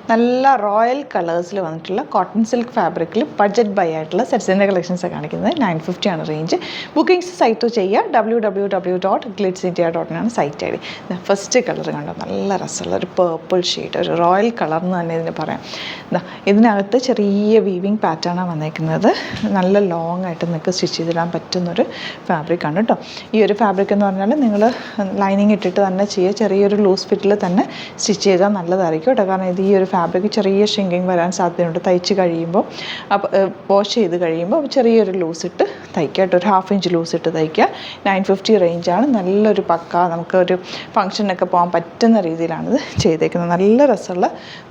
നല്ല റോയൽ കളേഴ്സിൽ വന്നിട്ടുള്ള cotton silk ഫാബ്രിക്കിൽ ബഡ്ജറ്റ് ബൈ ആയിട്ടുള്ള സെറ്റ്സിൻ്റെ കളക്ഷൻസ് കാണിക്കുന്നത്. 950 ആണ് റേഞ്ച്. ബുക്കിംഗ്സ് സൈറ്റ് ചെയ്യുക www.glitzindia.in ആണ് site I D. First colour കണ്ടോ, നല്ല രസമുള്ള ഒരു പേർപ്പിൾ ഷെയ്ഡ്, ഒരു റോയൽ കളർ എന്ന് തന്നെ ഇതിന് പറയാം. ഇതിനകത്ത് ചെറിയ വീവിങ് പാറ്റേണാണ് വന്നേക്കുന്നത്. നല്ല ലോങ് ആയിട്ട് നിങ്ങൾക്ക് സ്റ്റിച്ച് ചെയ്തിടാൻ പറ്റുന്നൊരു ഫാബ്രിക്കാണ് കേട്ടോ. ഈ ഒരു ഫാബ്രിക് എന്ന് പറഞ്ഞാൽ നിങ്ങൾ ലൈനിങ് ഇട്ടിട്ട് തന്നെ ചെയ്യുക, ചെറിയൊരു ലൂസ് ഫിറ്റിൽ തന്നെ സ്റ്റിച്ച് ചെയ്താൽ നല്ലതായിരിക്കും കേട്ടോ. കാരണം ഇത് ഈ ഒരു ഫാബ്രിക് ചെറിയ ഷ്രിങ്കിങ് വരാൻ സാധ്യതയുണ്ട്. തയ്ച്ച് കഴിയുമ്പോൾ വാഷ് ചെയ്ത് കഴിയുമ്പോൾ ചെറിയൊരു ലൂസ് ഇട്ട് തയ്ക്കുക കേട്ടോ, ഒരു 1/2 ഇഞ്ച് ലൂസ് ഇട്ട് തയ്ക്കുക. 950 റേഞ്ചാണ്. നല്ലൊരു പക്ക നമുക്കൊരു ഫംഗ്ഷനൊക്കെ പോകാൻ പറ്റുന്ന രീതിയിലാണിത് ചെയ്തേക്കുന്നത്. നല്ല രസമുള്ള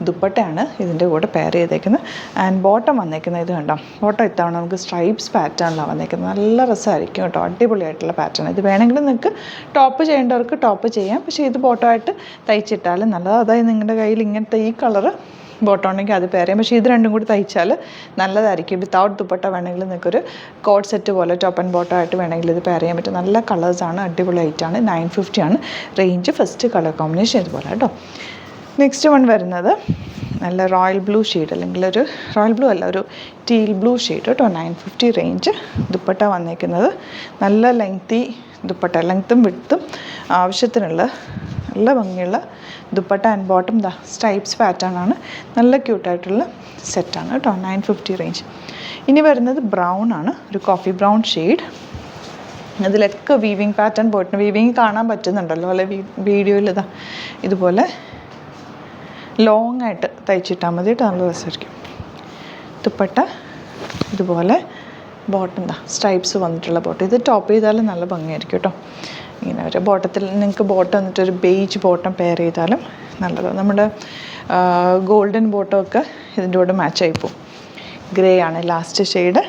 ദുപ്പട്ടയാണ് ഇതിൻ്റെ കൂടെ പെയർ ചെയ്തേക്കുന്നത്. ആൻഡ് ബോട്ടം വന്നേക്കുന്നത് ഇത് കണ്ടോ, ബോട്ടം ഇത്തവണ നമുക്ക് സ്ട്രൈപ്സ് പാറ്റേണിലാണ് വന്നേക്കുന്നത്. നല്ല രസമായിരിക്കും കേട്ടോ, അടിപൊളിയായിട്ടുള്ള പാറ്റേൺ. ഇത് വേണമെങ്കിൽ നിങ്ങൾക്ക് ടോപ്പ് ചെയ്യേണ്ടവർക്ക് ടോപ്പ് ചെയ്യാം, പക്ഷേ ഇത് ബോട്ടമായിട്ട് തയ്ച്ചിട്ടാലും നല്ലത്. അതായത് നിങ്ങളുടെ കയ്യിൽ ഇങ്ങനത്തെ ഈ കളറ് ബോട്ടം ഉണ്ടെങ്കിൽ അത് പെയർ ചെയ്യാം, പക്ഷേ ഇത് രണ്ടും കൂടി തയ്ച്ചാൽ നല്ലതായിരിക്കും. വിത്തൗട്ട് ദുപ്പട്ട വേണമെങ്കിൽ നിങ്ങൾക്കൊരു കോഡ് സെറ്റ് പോലെ ടോപ്പ് ആൻഡ് ബോട്ടം ആയിട്ട് വേണമെങ്കിൽ ഇത് പെയർ ചെയ്യാൻ പറ്റും. നല്ല കളേഴ്സാണ്, അടിപൊളിയായിട്ടാണ്. 950 ആണ് റേഞ്ച്. ഫസ്റ്റ് കളർ കോമ്പിനേഷൻ ഇതുപോലെ കേട്ടോ. നെക്സ്റ്റ് വൺ വരുന്നത് നല്ല റോയൽ ബ്ലൂ ഷെയ്ഡ്, അല്ലെങ്കിൽ ഒരു റോയൽ ബ്ലൂ അല്ല, ഒരു ടീൽ ബ്ലൂ ഷെയ്ഡ് കേട്ടോ. 950 റേഞ്ച്. ദുപ്പട്ട വന്നേക്കുന്നത് നല്ല ലെങ്തി ദുപ്പട്ട, ലെങ്ത്തും വിഡ്ത്തും ആവശ്യത്തിനുള്ള നല്ല ഭംഗിയുള്ള dupatta. And bottom stripes pattern ആണ്. നല്ല ക്യൂട്ടായിട്ടുള്ള സെറ്റാണ് കേട്ടോ. 950 റേഞ്ച്. ഇനി വരുന്നത് ബ്രൗൺ ആണ്, ഒരു കോഫി ബ്രൗൺ ഷെയ്ഡ്. അതിലൊക്കെ വീവിങ് പാറ്റേൺ പോയിട്ടുണ്ട്. വീവിങ് കാണാൻ പറ്റുന്നുണ്ടല്ലോ അല്ലെ വീഡിയോയിൽ. ഇതുപോലെ ലോങ് ആയിട്ട് തയ്ച്ചിട്ടാൽ മതി കേട്ടോ, നല്ല രസമായിരിക്കും. ദുപ്പട്ട ഇതുപോലെ, ബോട്ടം സ്ട്രൈപ്സ് വന്നിട്ടുള്ള ബോട്ടം. ഇത് ടോപ്പ് ചെയ്താലും നല്ല ഭംഗിയായിരിക്കും കേട്ടോ. ഇങ്ങനെ ഒരു ബോട്ടത്തിൽ നിങ്ങൾക്ക് ബോട്ടം വന്നിട്ടൊരു ബേജ് ബോട്ടം പെയർ ചെയ്താലും നല്ലതാണ്. നമ്മുടെ ഗോൾഡൻ ബോട്ടമൊക്കെ ഇതിൻ്റെ കൂടെ മാച്ചായി പോകും. ഗ്രേ ആണ് ലാസ്റ്റ് ഷെയ്ഡ്.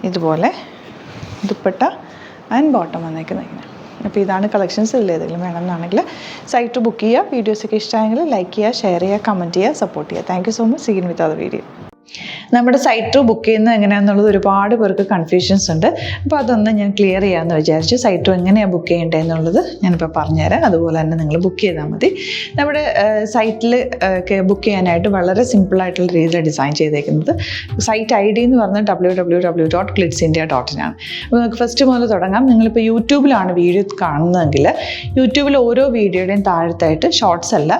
ഇതുപോലെ ദുപ്പട്ട ആൻഡ് ബോട്ടം വന്നേക്കുന്നത് ഇങ്ങനെ. അപ്പോൾ ഇതാണ് കളക്ഷൻസ്. ഏതെങ്കിലും വേണമെന്നാണെങ്കിൽ സൈറ്റ് ബുക്ക് ചെയ്യുക. വീഡിയോസൊക്കെ ഇഷ്ടമായെങ്കിൽ ലൈക്ക് ചെയ്യുക, ഷെയർ ചെയ്യുക, കമൻറ്റ് ചെയ്യുക, സപ്പോർട്ട് ചെയ്യുക. Thank you so much. Seen with other video. നമ്മുടെ സൈറ്റ് ബുക്ക് ചെയ്യുന്നത് എങ്ങനെയാണെന്നുള്ളത് ഒരുപാട് പേർക്ക് കൺഫ്യൂഷൻസ് ഉണ്ട്. അപ്പോൾ അതൊന്ന് ഞാൻ ക്ലിയർ ചെയ്യാമെന്ന് വിചാരിച്ചു. സൈറ്റ് എങ്ങനെയാണ് ബുക്ക് ചെയ്യേണ്ടത് എന്നുള്ളത് ഞാനിപ്പോൾ പറഞ്ഞുതരാം. അതുപോലെ തന്നെ നിങ്ങൾ ബുക്ക് ചെയ്താൽ മതി. നമ്മുടെ സൈറ്റിൽ ബുക്ക് ചെയ്യാനായിട്ട് വളരെ സിമ്പിളായിട്ടുള്ള രീതിയിൽ ഡിസൈൻ ചെയ്തേക്കുന്നത്. സൈറ്റ് ഐ ഡി എന്ന് പറഞ്ഞാൽ www.glitzindia.in ആണ്. അപ്പോൾ നമുക്ക് ഫസ്റ്റ് മുതൽ തുടങ്ങാം. നിങ്ങളിപ്പോൾ യൂട്യൂബിലാണ് വീഡിയോ കാണുന്നതെങ്കിൽ യൂട്യൂബിൽ ഓരോ വീഡിയോയുടെയും താഴത്തായിട്ട് ഷോർട്സ് അല്ല,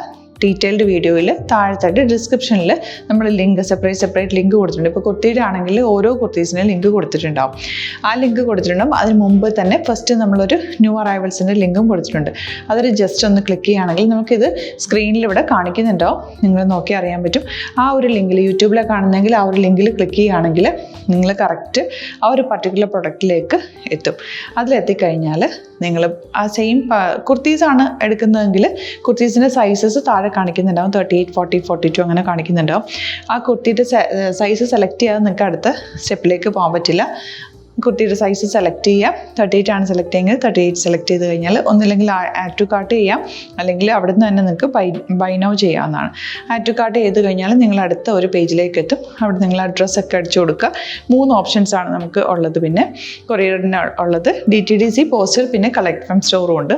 ഡീറ്റെയിൽഡ് വീഡിയോയിൽ താഴത്തായിട്ട് ഡിസ്ക്രിപ്ഷനിൽ നമ്മൾ ലിങ്ക് സെപ്പറേറ്റ് ലിങ്ക് കൊടുത്തിട്ടുണ്ട്. ഇപ്പോൾ കുർത്തിയുടെ ആണെങ്കിൽ ഓരോ കുർത്തീസിനും ലിങ്ക് കൊടുത്തിട്ടുണ്ടാവും. ആ ലിങ്ക് കൊടുത്തിട്ടുണ്ടാവും. അതിന് മുമ്പ് തന്നെ ഫസ്റ്റ് നമ്മളൊരു ന്യൂ അറൈവൽസിൻ്റെ ലിങ്കും കൊടുത്തിട്ടുണ്ട്. അതിൽ ജസ്റ്റ് ഒന്ന് ക്ലിക്ക് ചെയ്യുകയാണെങ്കിൽ നമുക്കിത് സ്ക്രീനിൽ ഇവിടെ കാണിക്കുന്നുണ്ടാവും. നിങ്ങൾ നോക്കി അറിയാൻ പറ്റും. ആ ഒരു ലിങ്കിൽ യൂട്യൂബിലെ കാണുന്നെങ്കിൽ ആ ഒരു ലിങ്കിൽ ക്ലിക്ക് ചെയ്യുകയാണെങ്കിൽ നിങ്ങൾ കറക്റ്റ് ആ ഒരു പർട്ടിക്കുലർ പ്രൊഡക്റ്റിലേക്ക് എത്തും. അതിലെത്തിക്കഴിഞ്ഞാൽ നിങ്ങൾ ആ സെയിം കുർത്തീസാണ് എടുക്കുന്നതെങ്കിൽ കുർത്തീസിൻ്റെ സൈസസ് താഴെ കാണിക്കുന്നുണ്ടാവും. 38, 40, 42 അങ്ങനെ കാണിക്കുന്നുണ്ടാവും. ആ കുർത്തിയുടെ സൈസ് സെലക്ട് ചെയ്യാതെ നിങ്ങൾക്ക് അടുത്ത സ്റ്റെപ്പിലേക്ക് പോകാൻ പറ്റില്ല. കുർത്തിയുടെ സൈസ് സെലക്ട് ചെയ്യാം. 38 ആണ് സെലക്ട് ചെയ്യുന്നത്. 38 സെലക്ട് ചെയ്ത് കഴിഞ്ഞാൽ ഒന്നില്ലെങ്കിൽ ആഡ് ടു കാർട്ട് ചെയ്യാം, അല്ലെങ്കിൽ അവിടെ നിന്ന് തന്നെ നിങ്ങൾക്ക് ബൈ നൗ ചെയ്യാവുന്നതാണ്. ആഡ് ടു കാർട്ട് ചെയ്ത് കഴിഞ്ഞാൽ നിങ്ങൾ അടുത്ത ഒരു പേജിലേക്ക് എത്തും. അവിടെ നിങ്ങൾ അഡ്രസ്സൊക്കെ അടിച്ചു കൊടുക്കുക. 3 ഓപ്ഷൻസാണ് നമുക്ക് ഉള്ളത്. പിന്നെ കൊറിയറിന് ഉള്ളത് DTDC, പോസ്റ്റൽ, പിന്നെ കളക്ട് ഫ്രം സ്റ്റോറും ഉണ്ട്.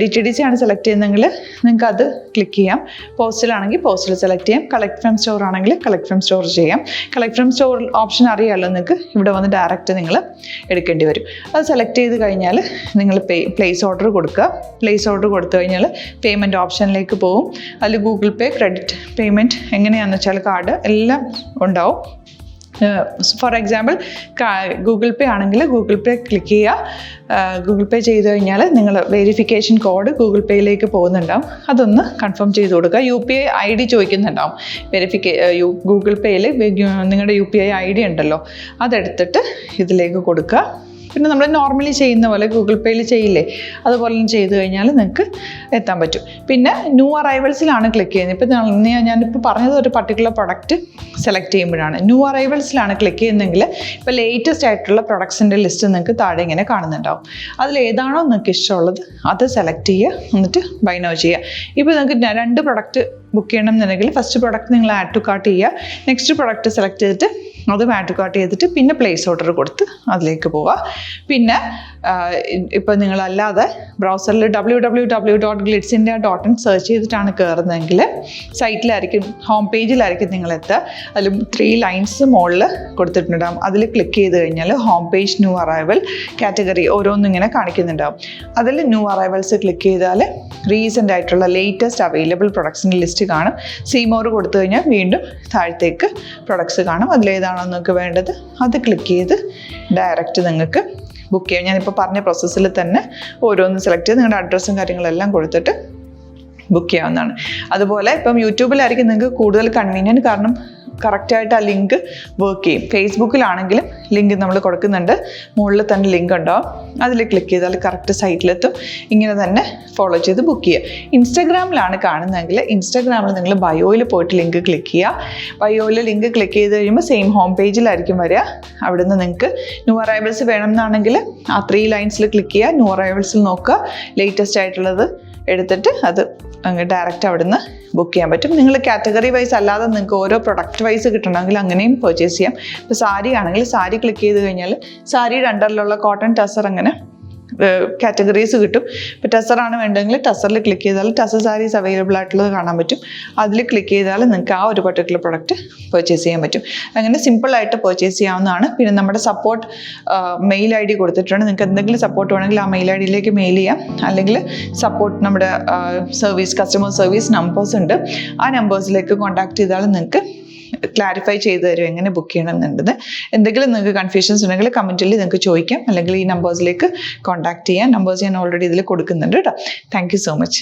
DTDC ആണ് സെലക്ട് ചെയ്യുന്നതെങ്കിൽ നിങ്ങൾക്ക് അത് ക്ലിക്ക് ചെയ്യാം. പോസ്റ്റലാണെങ്കിൽ പോസ്റ്റൽ സെലക്ട് ചെയ്യാം. കളക്ട് ഫ്രം സ്റ്റോർ ആണെങ്കിൽ കളക്ട് ഫ്രം സ്റ്റോർ ചെയ്യാം. കളക്ട് ഫ്രം സ്റ്റോർ ഓപ്ഷൻ അറിയാമല്ലോ നിങ്ങൾക്ക്. ഇവിടെ വന്ന് ഡയറക്റ്റ് നിങ്ങൾ എടുക്കേണ്ടി വരും. അത് സെലക്ട് ചെയ്ത് കഴിഞ്ഞാൽ നിങ്ങൾ പ്ലേസ് ഓർഡർ കൊടുക്കുക. പ്ലേസ് ഓർഡർ കൊടുത്തു കഴിഞ്ഞാൽ പേയ്മെൻറ്റ് ഓപ്ഷനിലേക്ക് പോകും. അതിൽ ഗൂഗിൾ പേ, ക്രെഡിറ്റ് പേയ്മെൻറ്റ് എങ്ങനെയാണെന്ന് വെച്ചാൽ കാർഡ് എല്ലാം ഉണ്ടാവും. ഫോർ എക്സാമ്പിൾ ഗൂഗിൾ പേ ആണെങ്കിൽ ഗൂഗിൾ പേ ക്ലിക്ക് ചെയ്യുക. ഗൂഗിൾ പേ ചെയ്ത് കഴിഞ്ഞാൽ നിങ്ങൾ വെരിഫിക്കേഷൻ കോഡ് ഗൂഗിൾ പേയിലേക്ക് പോകുന്നുണ്ടാവും. അതൊന്ന് കൺഫേം ചെയ്ത് കൊടുക്കുക. UPI ID ചോദിക്കുന്നുണ്ടാവും. ഗൂഗിൾ പേയിൽ നിങ്ങളുടെ UPI ID ഉണ്ടല്ലോ, അതെടുത്തിട്ട് ഇതിലേക്ക് കൊടുക്കുക. പിന്നെ നമ്മൾ നോർമലി ചെയ്യുന്ന പോലെ ഗൂഗിൾ പേയിൽ ചെയ്യില്ലേ, അതുപോലെ ചെയ്ത് കഴിഞ്ഞാൽ നിങ്ങൾക്ക് എത്താൻ പറ്റും. പിന്നെ ന്യൂ അറൈവൽസിലാണ് ക്ലിക്ക് ചെയ്യുന്നത്. ഇപ്പോൾ ഞാനിപ്പോൾ പറഞ്ഞത് ഒരു പർട്ടിക്കുലർ പ്രൊഡക്റ്റ് സെലക്ട് ചെയ്യുമ്പോഴാണ്. ന്യൂ അറൈവൽസിലാണ് ക്ലിക്ക് ചെയ്യുന്നതെങ്കിൽ ഇപ്പോൾ ലേറ്റസ്റ്റ് ആയിട്ടുള്ള പ്രൊഡക്ട്സിൻ്റെ ലിസ്റ്റ് നിങ്ങൾക്ക് താഴെ ഇങ്ങനെ കാണുന്നുണ്ടാവും. അതിലേതാണോ നിങ്ങൾക്ക് ഇഷ്ടമുള്ളത് അത് സെലക്ട് ചെയ്യുക, എന്നിട്ട് ബൈ നൗ ചെയ്യുക. ഇപ്പോൾ നിങ്ങൾക്ക് 2 പ്രൊഡക്റ്റ് ബുക്ക് ചെയ്യണം എന്നുണ്ടെങ്കിൽ ഫസ്റ്റ് പ്രൊഡക്റ്റ് നിങ്ങൾ ആഡ് ടു കാർട്ട് ചെയ്യുക. നെക്സ്റ്റ് പ്രൊഡക്റ്റ് സെലക്ട് ചെയ്തിട്ട് അത് മാട്രിക് ആർട്ട് ചെയ്തിട്ട് പിന്നെ പ്ലേസ് ഓർഡർ കൊടുത്ത് അതിലേക്ക് പോവുക. പിന്നെ ഇപ്പോൾ നിങ്ങളല്ലാതെ ബ്രൗസറിൽ www.glitzindia.in സെർച്ച് ചെയ്തിട്ടാണ് കയറുന്നതെങ്കിൽ സൈറ്റിലായിരിക്കും, ഹോം പേജിലായിരിക്കും നിങ്ങളെത്തുക. അതിൽ 3 ലൈൻസ് മുകളിൽ കൊടുത്തിട്ടുണ്ടാകും. അതിൽ ക്ലിക്ക് ചെയ്ത് കഴിഞ്ഞാൽ home page, new arrival, category ഓരോന്നും ഇങ്ങനെ കാണിക്കുന്നുണ്ടാവും. അതിൽ ന്യൂ അറൈവൽസ് ക്ലിക്ക് ചെയ്താൽ റീസെൻ്റ് ആയിട്ടുള്ള ലേറ്റസ്റ്റ് അവൈലബിൾ പ്രൊഡക്ട്സിൻ്റെ ലിസ്റ്റ് കാണും. സീമോർ കൊടുത്തു കഴിഞ്ഞാൽ വീണ്ടും താഴത്തേക്ക് പ്രൊഡക്ട്സ് കാണും. അതിലേതാണോ നിങ്ങൾക്ക് വേണ്ടത് അത് ക്ലിക്ക് ചെയ്ത് ഡയറക്റ്റ് നിങ്ങൾക്ക് ബുക്ക് ചെയ്യാം. ഞാനിപ്പോൾ പറഞ്ഞ പ്രോസസ്സിൽ തന്നെ ഓരോന്ന് സെലക്ട് ചെയ്ത് നിങ്ങളുടെ അഡ്രസ്സും കാര്യങ്ങളെല്ലാം കൊടുത്തിട്ട് ബുക്ക് ചെയ്യാവുന്നതാണ്. അതുപോലെ ഇപ്പം യൂട്യൂബിലായിരിക്കും നിങ്ങൾക്ക് കൂടുതൽ കൺവീനിയൻറ്റ്, കാരണം കറക്റ്റായിട്ട് ആ ലിങ്ക് വർക്ക് ചെയ്യും. ഫേസ്ബുക്കിലാണെങ്കിലും ലിങ്ക് നമ്മൾ കൊടുക്കുന്നുണ്ട്, മുകളിൽ തന്നെ ലിങ്ക് ഉണ്ടാവും. അതിൽ ക്ലിക്ക് ചെയ്താൽ കറക്റ്റ് സൈറ്റിലെത്തും. ഇങ്ങനെ തന്നെ ഫോളോ ചെയ്ത് ബുക്ക് ചെയ്യുക. ഇൻസ്റ്റാഗ്രാമിലാണ് കാണുന്നതെങ്കിൽ ഇൻസ്റ്റാഗ്രാമിൽ നിങ്ങൾ ബയോയിൽ പോയിട്ട് ലിങ്ക് ക്ലിക്ക് ചെയ്യുക. ബയോയിൽ ലിങ്ക് ക്ലിക്ക് ചെയ്ത് കഴിയുമ്പോൾ സെയിം ഹോം പേജിലായിരിക്കും വരിക. അവിടെ നിന്ന് നിങ്ങൾക്ക് ന്യൂ അറൈവൽസ് വേണമെന്നാണെങ്കിൽ ആ 3 ലൈൻസിൽ ക്ലിക്ക് ചെയ്യുക. ന്യൂ അറൈവൽസിൽ നോക്കുക, ലേറ്റസ്റ്റ് ആയിട്ടുള്ളത് എടുത്തിട്ട് അത് അങ്ങ് ഡയറക്റ്റ് അവിടെ നിന്ന് ബുക്ക് ചെയ്യാൻ പറ്റും. നിങ്ങൾ കാറ്റഗറി വൈസ് അല്ലാതെ നിങ്ങൾക്ക് ഓരോ പ്രൊഡക്റ്റ് വൈസ് കിട്ടണമെങ്കിൽ അങ്ങനെയും പർച്ചേസ് ചെയ്യാം. ഇപ്പോൾ സാരി ആണെങ്കിൽ സാരി ക്ലിക്ക് ചെയ്ത് കഴിഞ്ഞാൽ സാരിയുടെ അണ്ടറിലുള്ള കോട്ടൺ ടസർ അങ്ങനെ കാറ്റഗറീസ് കിട്ടും. ഇപ്പോൾ ടസറാണ് വേണ്ടതെങ്കിൽ ടസറിൽ ക്ലിക്ക് ചെയ്താൽ ടസർ സാരീസ് അവൈലബിൾ ആയിട്ടുള്ളത് കാണാൻ പറ്റും. അതിൽ ക്ലിക്ക് ചെയ്താൽ നിങ്ങൾക്ക് ആ ഒരു പർട്ടിക്കുലർ പ്രൊഡക്റ്റ് പർച്ചേസ് ചെയ്യാൻ പറ്റും. അങ്ങനെ സിമ്പിളായിട്ട് പർച്ചേസ് ചെയ്യാവുന്നതാണ്. പിന്നെ നമ്മുടെ സപ്പോർട്ട് മെയിൽ ID കൊടുത്തിട്ടുണ്ട്. നിങ്ങൾക്ക് എന്തെങ്കിലും സപ്പോർട്ട് വേണമെങ്കിൽ ആ മെയിൽ IDയിലേക്ക് മെയിൽ ചെയ്യാം. അല്ലെങ്കിൽ സപ്പോർട്ട് നമ്മുടെ കസ്റ്റമർ സർവീസ് നമ്പേഴ്സ് ഉണ്ട്. ആ നമ്പേഴ്സിലേക്ക് കോൺടാക്ട് ചെയ്താൽ നിങ്ങൾക്ക് ക്ലാരിഫൈ ചെയ്ത് തരും എങ്ങനെ ബുക്ക് ചെയ്യണമെന്നുള്ളത്. എന്തെങ്കിലും നിങ്ങൾക്ക് കൺഫ്യൂഷൻസ് ഉണ്ടെങ്കിൽ കമൻറ്റിൽ നിങ്ങൾക്ക് ചോദിക്കാം, അല്ലെങ്കിൽ ഈ നമ്പേഴ്സിലേക്ക് കോൺടാക്ട് ചെയ്യാം. നമ്പേഴ്സ് ഞാൻ ഓൾറെഡി ഇതിൽ കൊടുക്കുന്നുണ്ട് കേട്ടോ. Thank you so much.